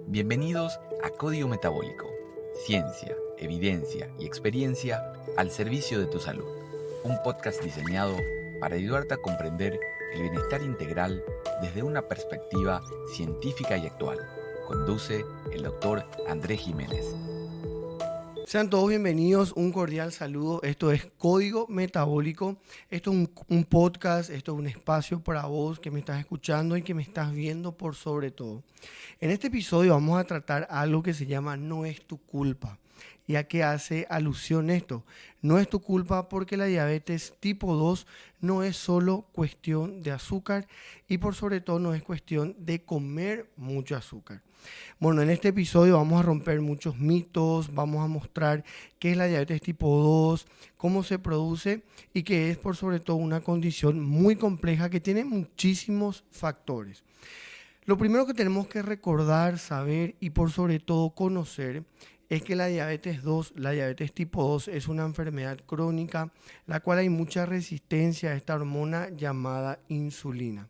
Bienvenidos a Código Metabólico, ciencia, evidencia y experiencia al servicio de tu salud. Un podcast diseñado para ayudarte a comprender el bienestar integral desde una perspectiva científica y actual. Conduce el doctor Andrés Jiménez. Sean todos bienvenidos, un cordial saludo. Esto es Código Metabólico. Esto es un podcast, esto es un espacio para vos que me estás escuchando y que me estás viendo por sobre todo. En este episodio vamos a tratar algo que se llama No es tu culpa. ¿Y a qué hace alusión esto? No es tu culpa porque la diabetes tipo 2 no es solo cuestión de azúcar y por sobre todo no es cuestión de comer mucho azúcar. Bueno, en este episodio vamos a romper muchos mitos, vamos a mostrar qué es la diabetes tipo 2, cómo se produce y que es por sobre todo una condición muy compleja que tiene muchísimos factores. Lo primero que tenemos que recordar, saber y por sobre todo conocer es que la diabetes 2, la diabetes tipo 2 es una enfermedad crónica, la cual hay mucha resistencia a esta hormona llamada insulina.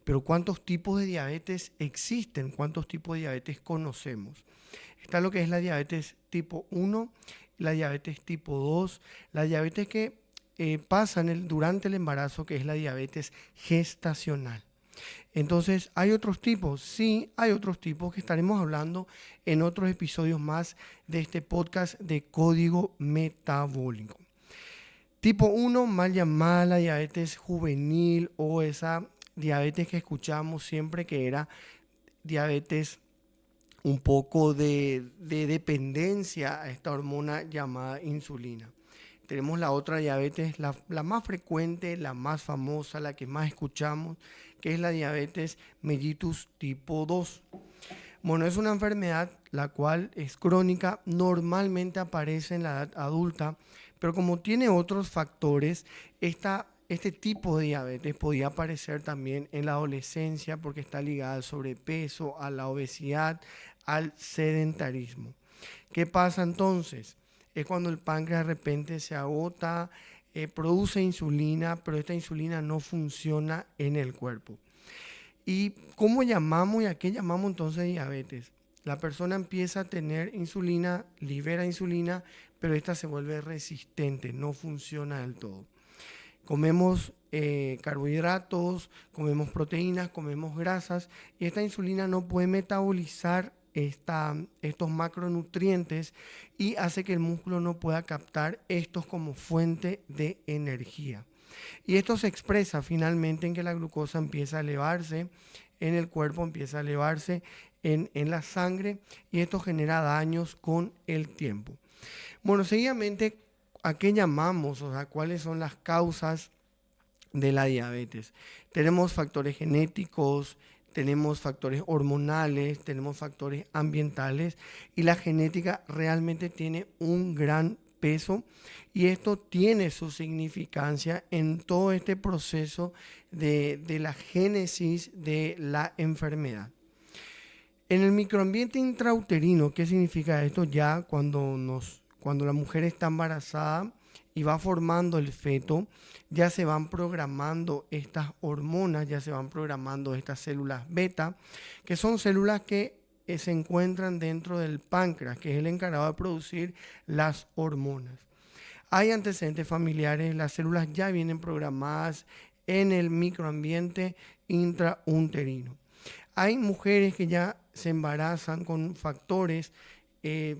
Pero ¿cuántos tipos de diabetes existen? ¿Cuántos tipos de diabetes conocemos? Está lo que es la diabetes tipo 1, la diabetes tipo 2, la diabetes que pasa durante el embarazo, que es la diabetes gestacional. Entonces, ¿hay otros tipos? Sí, hay otros tipos que estaremos hablando en otros episodios más de este podcast de Código Metabólico. Tipo 1, mal llamada la diabetes juvenil o esa diabetes que escuchamos siempre que era diabetes un poco de dependencia a esta hormona llamada insulina. Tenemos la otra diabetes, la más frecuente, la más famosa, la que más escuchamos, que es la diabetes mellitus tipo 2. Bueno, es una enfermedad la cual es crónica, normalmente aparece en la edad adulta, pero como tiene otros factores, este tipo de diabetes podía aparecer también en la adolescencia porque está ligada al sobrepeso, a la obesidad, al sedentarismo. ¿Qué pasa entonces? Es cuando el páncreas de repente se agota, produce insulina, pero esta insulina no funciona en el cuerpo. ¿Y cómo llamamos y a qué llamamos entonces diabetes? La persona empieza a tener insulina, libera insulina, pero esta se vuelve resistente, no funciona del todo. Comemos carbohidratos, comemos proteínas, comemos grasas y esta insulina no puede metabolizar estos macronutrientes y hace que el músculo no pueda captar estos como fuente de energía. Y esto se expresa finalmente en que la glucosa empieza a elevarse en el cuerpo, empieza a elevarse en la sangre y esto genera daños con el tiempo. Bueno, seguidamente, ¿a qué llamamos? O sea, ¿cuáles son las causas de la diabetes? Tenemos factores genéticos, tenemos factores hormonales, tenemos factores ambientales y la genética realmente tiene un gran peso y esto tiene su significancia en todo este proceso de la génesis de la enfermedad. En el microambiente intrauterino, ¿qué significa esto? Ya cuando la mujer está embarazada y va formando el feto, ya se van programando estas hormonas, ya se van programando estas células beta, que son células que se encuentran dentro del páncreas, que es el encargado de producir las hormonas. Hay antecedentes familiares, las células ya vienen programadas en el microambiente intrauterino. Hay mujeres que ya se embarazan con factores de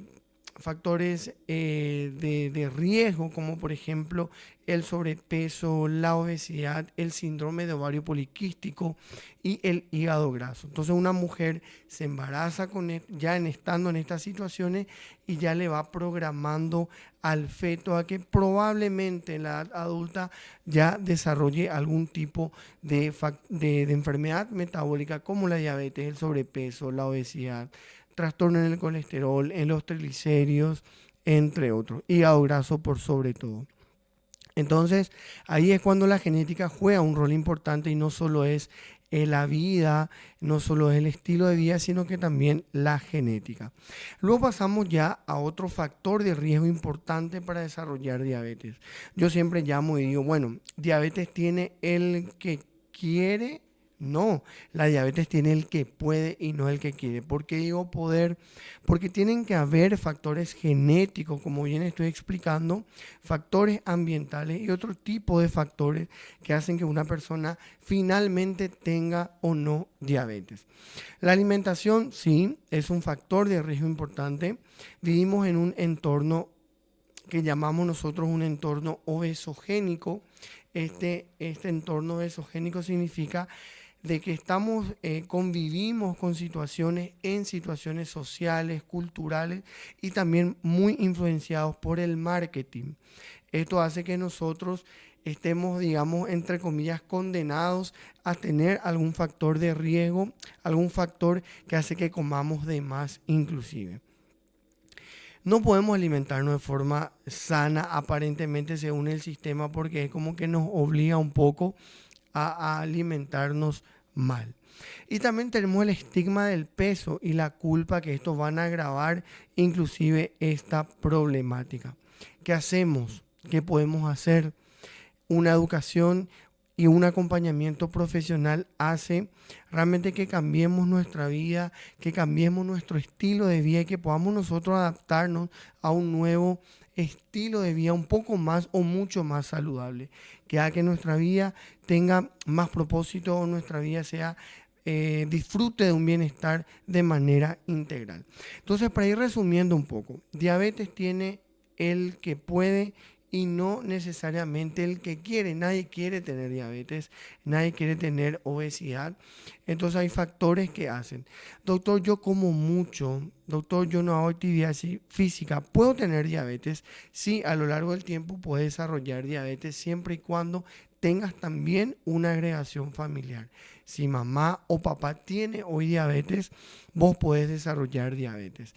riesgo, como por ejemplo el sobrepeso, la obesidad, el síndrome de ovario poliquístico y el hígado graso. Entonces una mujer se embaraza estando en estas situaciones y ya le va programando al feto a que probablemente en la edad adulta ya desarrolle algún tipo de enfermedad metabólica como la diabetes, el sobrepeso, la obesidad, trastorno en el colesterol, en los triglicéridos, entre otros, hígado graso por sobre todo. Entonces, ahí es cuando la genética juega un rol importante y no solo es la vida, no solo es el estilo de vida, sino que también la genética. Luego pasamos ya a otro factor de riesgo importante para desarrollar diabetes. Yo siempre llamo y digo, bueno, diabetes tiene el que quiere No, la diabetes tiene el que puede y no el que quiere. ¿Por qué digo poder? Porque tienen que haber factores genéticos, como bien estoy explicando, factores ambientales y otro tipo de factores que hacen que una persona finalmente tenga o no diabetes. La alimentación, sí, es un factor de riesgo importante. Vivimos en un entorno que llamamos nosotros un entorno obesogénico. Este entorno obesogénico significa de que convivimos con situaciones sociales, culturales y también muy influenciados por el marketing. Esto hace que nosotros estemos, digamos, entre comillas, condenados a tener algún factor de riesgo, algún factor que hace que comamos de más inclusive. No podemos alimentarnos de forma sana aparentemente según el sistema porque es como que nos obliga un poco a alimentarnos mal. Y también tenemos el estigma del peso y la culpa que estos van a agravar inclusive esta problemática. ¿Qué hacemos? ¿Qué podemos hacer? Una educación y un acompañamiento profesional hace realmente que cambiemos nuestra vida, que cambiemos nuestro estilo de vida y que podamos nosotros adaptarnos a un nuevo estilo de vida un poco más o mucho más saludable, que haga que nuestra vida tenga más propósito o nuestra vida sea disfrute de un bienestar de manera integral. Entonces, para ir resumiendo un poco, diabetes tiene el que puede y no necesariamente el que quiere. Nadie quiere tener diabetes, nadie quiere tener obesidad. Entonces hay factores que hacen. Doctor, yo como mucho. Doctor, yo no hago actividad física. ¿Puedo tener diabetes? Sí, a lo largo del tiempo puedes desarrollar diabetes siempre y cuando tengas también una agregación familiar. Si mamá o papá tiene hoy diabetes, vos podés desarrollar diabetes.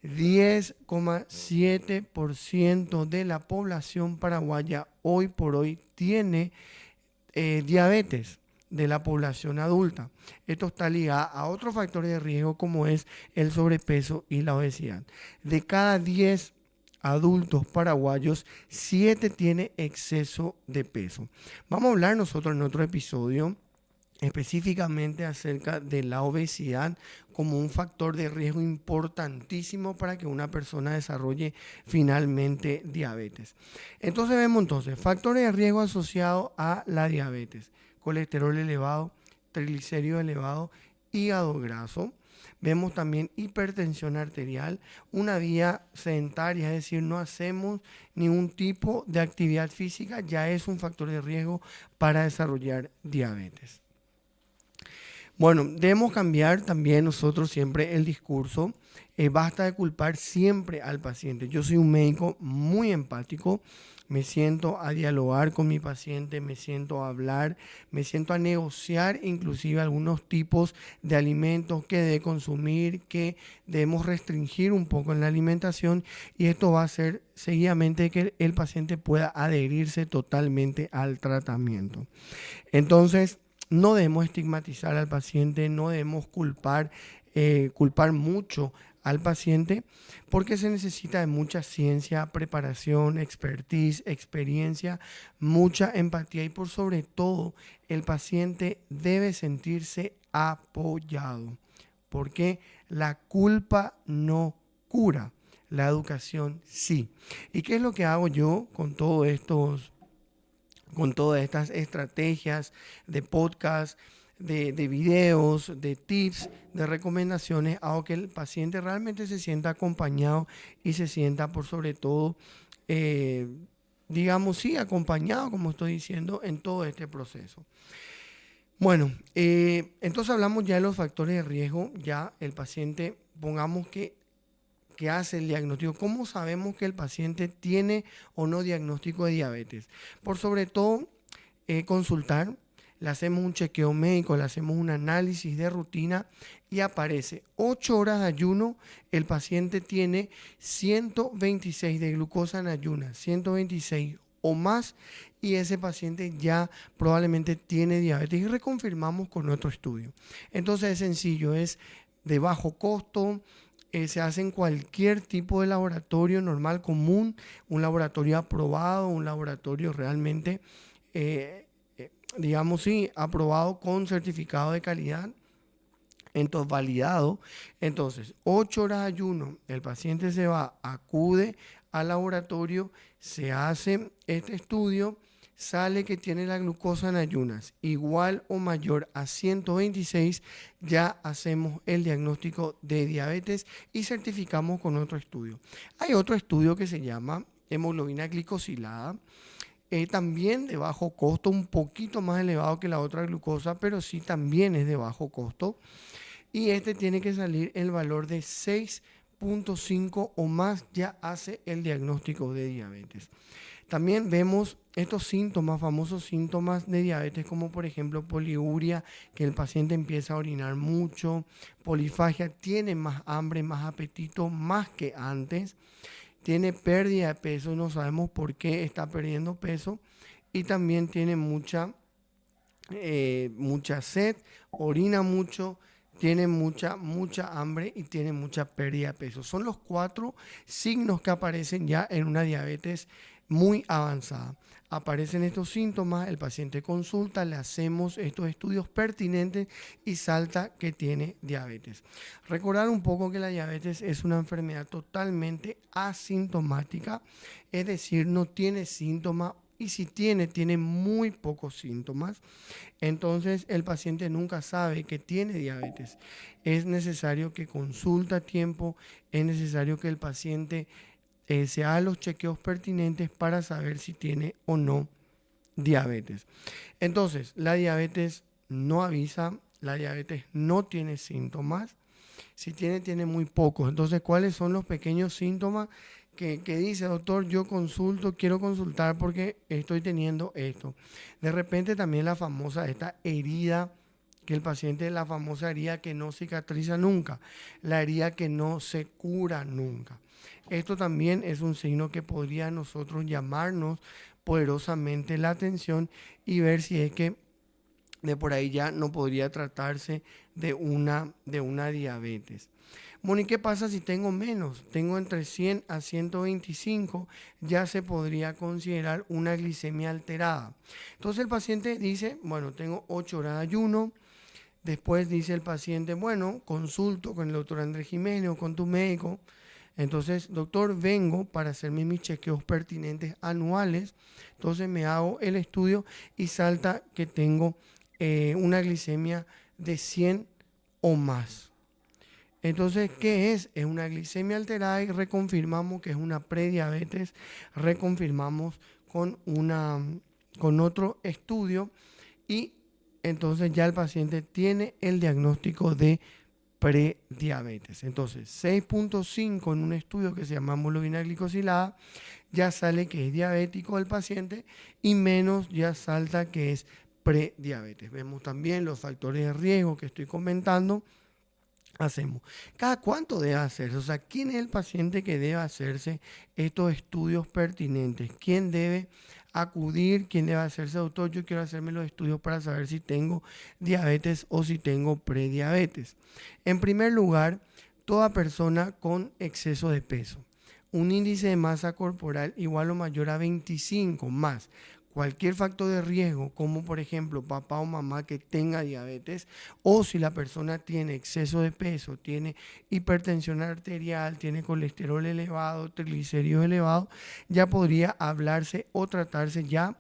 10,7% de la población paraguaya hoy por hoy tiene diabetes de la población adulta. Esto está ligado a otros factores de riesgo como es el sobrepeso y la obesidad. De cada 10 adultos paraguayos, 7 tiene exceso de peso. Vamos a hablar nosotros en otro episodio específicamente acerca de la obesidad como un factor de riesgo importantísimo para que una persona desarrolle finalmente diabetes. Entonces vemos factores de riesgo asociados a la diabetes: colesterol elevado, triglicéridos elevados, hígado graso. Vemos también hipertensión arterial, una vida sedentaria, es decir, no hacemos ningún tipo de actividad física, ya es un factor de riesgo para desarrollar diabetes. Bueno, debemos cambiar también nosotros siempre el discurso. Basta de culpar siempre al paciente. Yo soy un médico muy empático. Me siento a dialogar con mi paciente, me siento a hablar, me siento a negociar inclusive algunos tipos de alimentos que debe consumir, que debemos restringir un poco en la alimentación, y esto va a hacer seguidamente que el paciente pueda adherirse totalmente al tratamiento. Entonces, no debemos estigmatizar al paciente, no debemos culpar mucho al paciente, porque se necesita de mucha ciencia, preparación, expertise, experiencia, mucha empatía y por sobre todo el paciente debe sentirse apoyado, porque la culpa no cura, la educación sí. ¿Y qué es lo que hago yo con todas estas estrategias de podcast, de videos, de tips, de recomendaciones? Hago que el paciente realmente se sienta acompañado y se sienta por sobre todo, acompañado, como estoy diciendo, en todo este proceso. Bueno, entonces hablamos ya de los factores de riesgo. Ya el paciente, pongamos que hace el diagnóstico. ¿Cómo sabemos que el paciente tiene o no diagnóstico de diabetes? Por sobre todo, consultar, le hacemos un chequeo médico, le hacemos un análisis de rutina y aparece 8 horas de ayuno, el paciente tiene 126 de glucosa en ayunas, 126 o más, y ese paciente ya probablemente tiene diabetes, y reconfirmamos con otro estudio. Entonces es sencillo, es de bajo costo. Se hace en cualquier tipo de laboratorio normal, común, un laboratorio aprobado, un laboratorio realmente digamos, sí, aprobado con certificado de calidad. Entonces, validado. Entonces, 8 horas de ayuno, el paciente se va, acude al laboratorio, se hace este estudio, sale que tiene la glucosa en ayunas igual o mayor a 126, ya hacemos el diagnóstico de diabetes y certificamos con otro estudio. Hay otro estudio que se llama hemoglobina glicosilada, también de bajo costo, un poquito más elevado que la otra glucosa, pero sí también es de bajo costo. Y este tiene que salir el valor de 6.5 o más, ya hace el diagnóstico de diabetes. También vemos estos síntomas, famosos síntomas de diabetes, como por ejemplo poliuria, que el paciente empieza a orinar mucho, polifagia, tiene más hambre, más apetito, más que antes, tiene pérdida de peso, no sabemos por qué está perdiendo peso, y también tiene mucha sed, orina mucho, tiene mucha hambre y tiene mucha pérdida de peso. Son los 4 signos que aparecen ya en una diabetes muy avanzada. Aparecen estos síntomas, el paciente consulta, le hacemos estos estudios pertinentes y salta que tiene diabetes. Recordar un poco que la diabetes es una enfermedad totalmente asintomática, es decir, no tiene síntomas. Y si tiene muy pocos síntomas, entonces el paciente nunca sabe que tiene diabetes. Es necesario que consulte a tiempo, es necesario que el paciente se haga los chequeos pertinentes para saber si tiene o no diabetes. Entonces, la diabetes no avisa, la diabetes no tiene síntomas. Si tiene muy pocos. Entonces, ¿cuáles son los pequeños síntomas que dice, doctor, yo quiero consultar porque estoy teniendo esto? De repente también la famosa, esta herida que el paciente, la famosa herida que no cicatriza nunca, la herida que no se cura nunca. Esto también es un signo que podría a nosotros llamarnos poderosamente la atención y ver si es que de por ahí ya no podría tratarse de una diabetes. Bueno, ¿y qué pasa si tengo menos? Tengo entre 100 a 125, ya se podría considerar una glicemia alterada. Entonces el paciente dice, bueno, tengo 8 horas de ayuno. Después dice el paciente, bueno, consulto con el doctor Andrés Jiménez o con tu médico. Entonces, doctor, vengo para hacerme mis chequeos pertinentes anuales. Entonces me hago el estudio y salta que tengo una glicemia de 100 o más. Entonces, ¿qué es? Es una glicemia alterada y reconfirmamos que es una prediabetes, reconfirmamos con otro estudio y entonces ya el paciente tiene el diagnóstico de prediabetes. Entonces, 6.5 en un estudio que se llama hemoglobina glicosilada, ya sale que es diabético el paciente y menos ya salta que es prediabetes. Vemos también los factores de riesgo que estoy comentando. Hacemos. ¿Cada cuánto debe hacerse? O sea, ¿quién es el paciente que debe hacerse estos estudios pertinentes? ¿Quién debe acudir? ¿Quién debe hacerse? Doctor, yo quiero hacerme los estudios para saber si tengo diabetes o si tengo prediabetes. En primer lugar, toda persona con exceso de peso. Un índice de masa corporal igual o mayor a 25 más cualquier factor de riesgo, como por ejemplo papá o mamá que tenga diabetes, o si la persona tiene exceso de peso, tiene hipertensión arterial, tiene colesterol elevado, triglicéridos elevados, ya podría hablarse o tratarse ya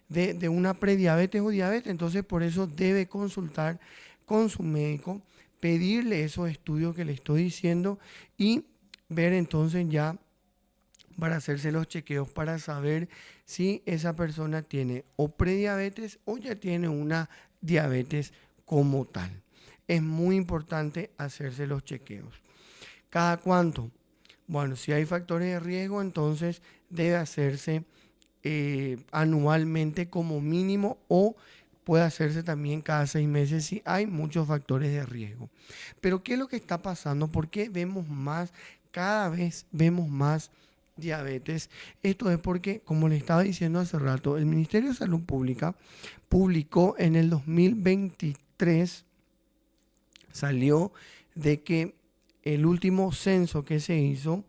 de una prediabetes o diabetes. Entonces por eso debe consultar con su médico, pedirle esos estudios que le estoy diciendo y ver entonces ya para hacerse los chequeos para saber si esa persona tiene o prediabetes o ya tiene una diabetes como tal. Es muy importante hacerse los chequeos. ¿Cada cuánto? Bueno, si hay factores de riesgo, entonces debe hacerse anualmente como mínimo o puede hacerse también cada 6 meses si hay muchos factores de riesgo. Pero ¿qué es lo que está pasando? ¿Por qué cada vez vemos más diabetes? Esto es porque, como les estaba diciendo hace rato, el Ministerio de Salud Pública publicó en el 2023, salió de que el último censo que se hizo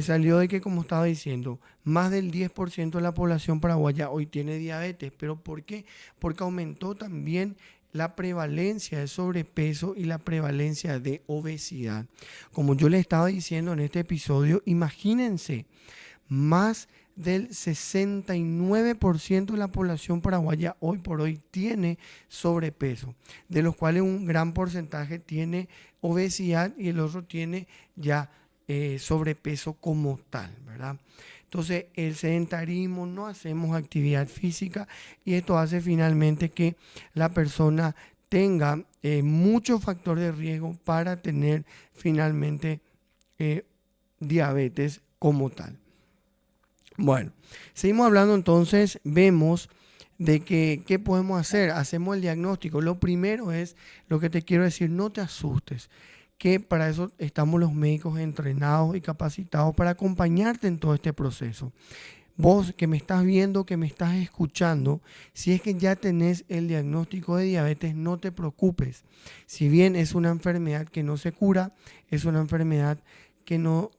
salió de que, como estaba diciendo, más del 10% de la población paraguaya hoy tiene diabetes. ¿Pero por qué? Porque aumentó también la prevalencia de sobrepeso y la prevalencia de obesidad. Como yo le estaba diciendo en este episodio, imagínense, más del 69% de la población paraguaya hoy por hoy tiene sobrepeso, de los cuales un gran porcentaje tiene obesidad y el otro tiene ya sobrepeso como tal, ¿verdad? Entonces, el sedentarismo, no hacemos actividad física y esto hace finalmente que la persona tenga mucho factor de riesgo para tener finalmente diabetes como tal. Bueno, seguimos hablando entonces, vemos de que qué podemos hacer, hacemos el diagnóstico. Lo primero es, lo que te quiero decir, no te asustes, que para eso estamos los médicos entrenados y capacitados para acompañarte en todo este proceso. Vos que me estás viendo, que me estás escuchando, si es que ya tenés el diagnóstico de diabetes, no te preocupes. Si bien es una enfermedad que no se cura, es una enfermedad que no,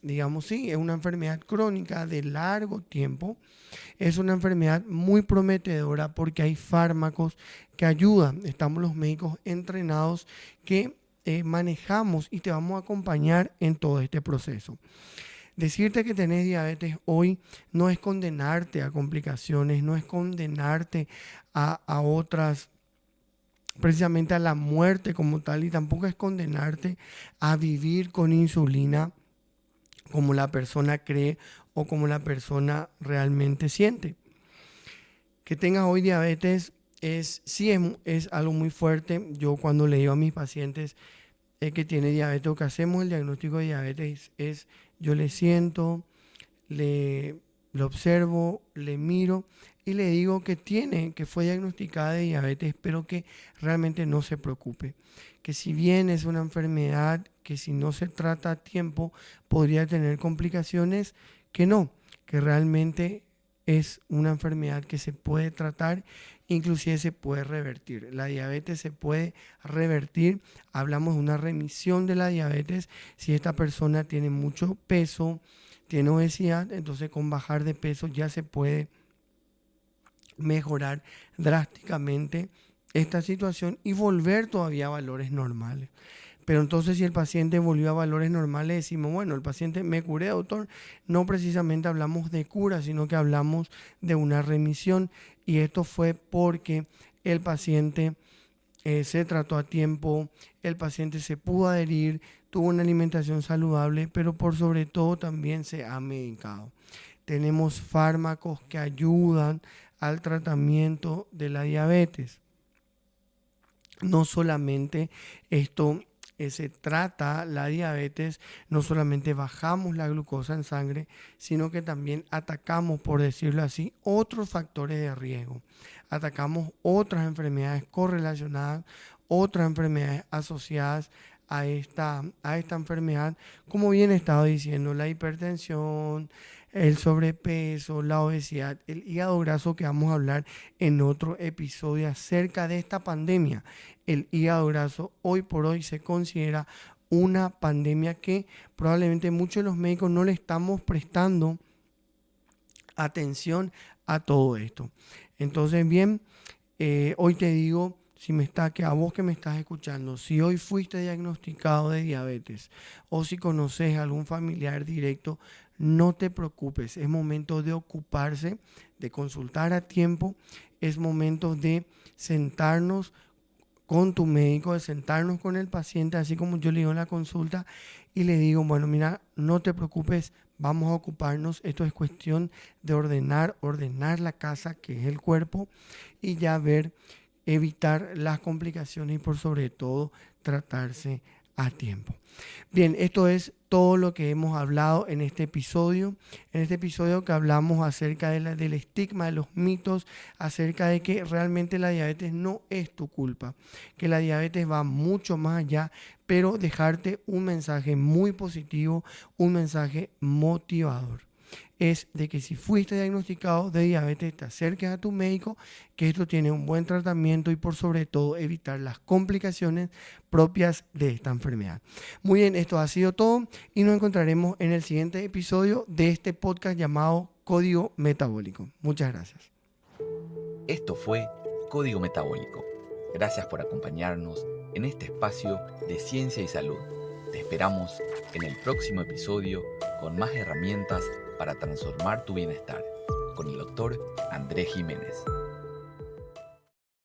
digamos, sí, es una enfermedad crónica de largo tiempo. Es una enfermedad muy prometedora porque hay fármacos que ayudan. Estamos los médicos entrenados que manejamos y te vamos a acompañar en todo este proceso. Decirte que tenés diabetes hoy no es condenarte a complicaciones, no es condenarte a otras, precisamente a la muerte como tal, y tampoco es condenarte a vivir con insulina como la persona cree o como la persona realmente siente. Que tengas hoy diabetes sí es algo muy fuerte. Yo cuando le digo a mis pacientes que tiene diabetes o que hacemos el diagnóstico de diabetes yo le siento, le observo, le miro y le digo que fue diagnosticada de diabetes, pero que realmente no se preocupe. Que si bien es una enfermedad que si no se trata a tiempo podría tener complicaciones, que no, que realmente es una enfermedad que se puede tratar, inclusive se puede revertir. La diabetes se puede revertir. Hablamos de una remisión de la diabetes si esta persona tiene mucho peso, tiene obesidad, entonces con bajar de peso ya se puede mejorar drásticamente esta situación y volver todavía a valores normales. Pero entonces si el paciente volvió a valores normales, decimos, bueno, el paciente me curé, doctor. No precisamente hablamos de cura, sino que hablamos de una remisión. Y esto fue porque el paciente se trató a tiempo, el paciente se pudo adherir, tuvo una alimentación saludable, pero por sobre todo también se ha medicado. Tenemos fármacos que ayudan al tratamiento de la diabetes. No solamente esto se trata la diabetes, no solamente bajamos la glucosa en sangre, sino que también atacamos, por decirlo así, otros factores de riesgo. Atacamos otras enfermedades correlacionadas, otras enfermedades asociadas a esta enfermedad, como bien he estado diciendo, la hipertensión, el sobrepeso, la obesidad, el hígado graso, que vamos a hablar en otro episodio acerca de esta pandemia. El hígado graso hoy por hoy se considera una pandemia que probablemente muchos de los médicos no le estamos prestando atención a todo esto. Entonces, bien, hoy te digo, que a vos que me estás escuchando, si hoy fuiste diagnosticado de diabetes o si conoces a algún familiar directo, no te preocupes, es momento de ocuparse, de consultar a tiempo, es momento de sentarnos con tu médico, de sentarnos con el paciente, así como yo le digo en la consulta y le digo, bueno, mira, no te preocupes, vamos a ocuparnos, esto es cuestión de ordenar la casa, que es el cuerpo, y ya evitar las complicaciones y por sobre todo tratarse a tiempo. Bien, esto es todo lo que hemos hablado en este episodio. En este episodio que hablamos acerca del estigma, de los mitos, acerca de que realmente la diabetes no es tu culpa, que la diabetes va mucho más allá, pero dejarte un mensaje muy positivo, un mensaje motivador. es de que si fuiste diagnosticado de diabetes, te acerques a tu médico, que esto tiene un buen tratamiento y por sobre todo evitar las complicaciones propias de esta enfermedad. Muy bien, esto ha sido todo y nos encontraremos en el siguiente episodio de este podcast llamado Código Metabólico. Muchas gracias. Esto fue Código Metabólico. Gracias por acompañarnos en este espacio de ciencia y salud. Te esperamos en el próximo episodio con más herramientas para transformar tu bienestar, con el Dr. Andrés Jiménez.